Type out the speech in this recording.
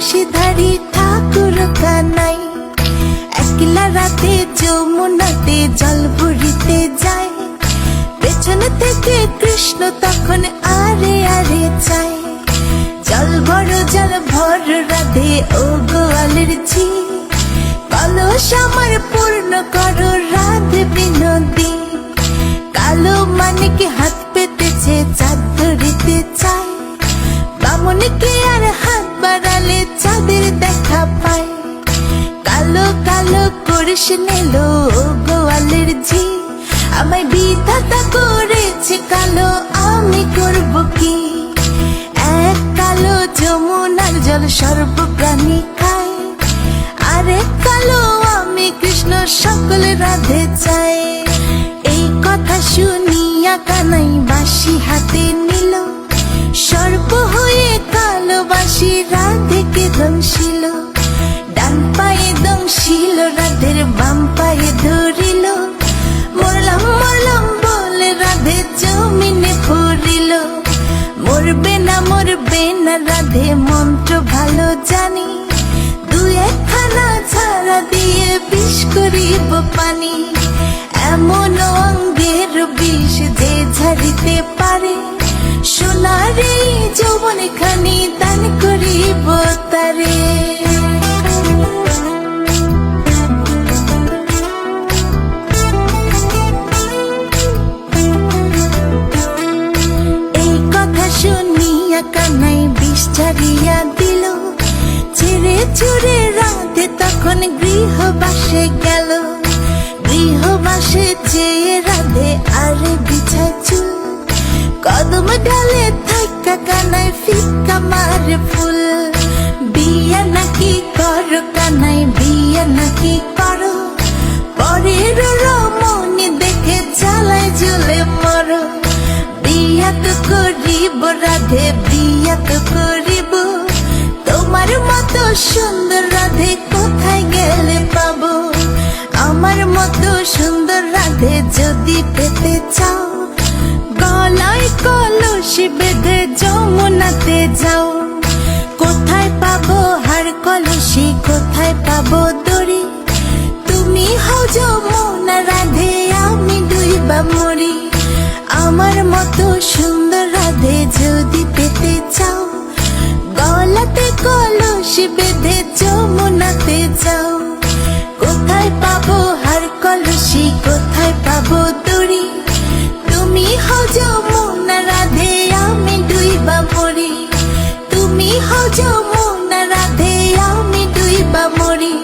বংশীধারী ঠাকুর কানাই একলা রাতে যমুনাতে জল ভরিতে যায়। পেছন থেকে কৃষ্ণ তখন আরে আরে চায়। জল ভর রাধে ও গোয়ালের ঝি, কলস আমার পূর্ণ করো রাধে বিনোদী। কালো মানিক হাত পেতেছে চাঁদ ধরিতে চায়। বামুনকে আর হাত বাড়ালে চাঁদের দেখা পায়। কালো কালো করিস নিলো ও গোয়ালের ঝি, আমায় বিধাতা করেছে কালো, আমি করব কি? এক কালো যমুনার জল সর্বপ্রাণী খায়, আরেক কালো আমি কৃষ্ণ সকল রাধে চাই। এই কথা শুনিয়া কানাই বাঁশি হাতে নিল, সর্প হয়ে কালো বাঁশি রাধেকে দংশিল। ডান পায়ে দংশিল রাধের বাম পায়ে ধরিল, মরলাম মরলাম বলে রাধে জমিনে পড়িল। মরবে না রাধে মন্ত্র ভালো জানি, দু একখানা ছাড়া দিয়ে বিষ করিব পানি। এমন অঙ্গের বিষ যে ঝাড়িতে পারে, সোনার এই যৌবন খানি দান করিব তারে। কানাই বিষ ছাড়িয়া দিল, ছেড়ে ছুড়ে রাধে তখন গৃহবাসে গেল। গৃহবাসে চেয়ে রাধে আরে বিছায় চুল, কদম ডালে থাকা কানাই ফিক্কা মারে ফুল। বিয়া নাকি করো কানাই, বিয়া নাকি করো, পরের রমণী দেখে জ্বালায় জ্বলে মরো। বিয়া তো করিব রাধে, বিয়া তো করিব, তোমার মতো সুন্দর রাধে কোথায় গেলে পাবো? আমার মতো সুন্দর রাধে যদি পেতে চাও, গলায় কলসি বেঁধে যমুনাতে যাও। কোথায় পাবো হার কলসি, কোথায় পাবো দড়ি? তুমি হও যমুনা রাধে, আমি ডুইবা মরি। আমার মতো সুন্দর রাধে যদি পেতে চাও, গলাতে কলসি বেঁধে যমুনাতে যাও। কোথায় পাবো হার কলসি, কোথায় পাবো দড়ি? তুমি হও যমুনা রাধে, আমি ডুইবা মরি। তুমি হও যমুনা রাধে, আমি ডুইবা মরি।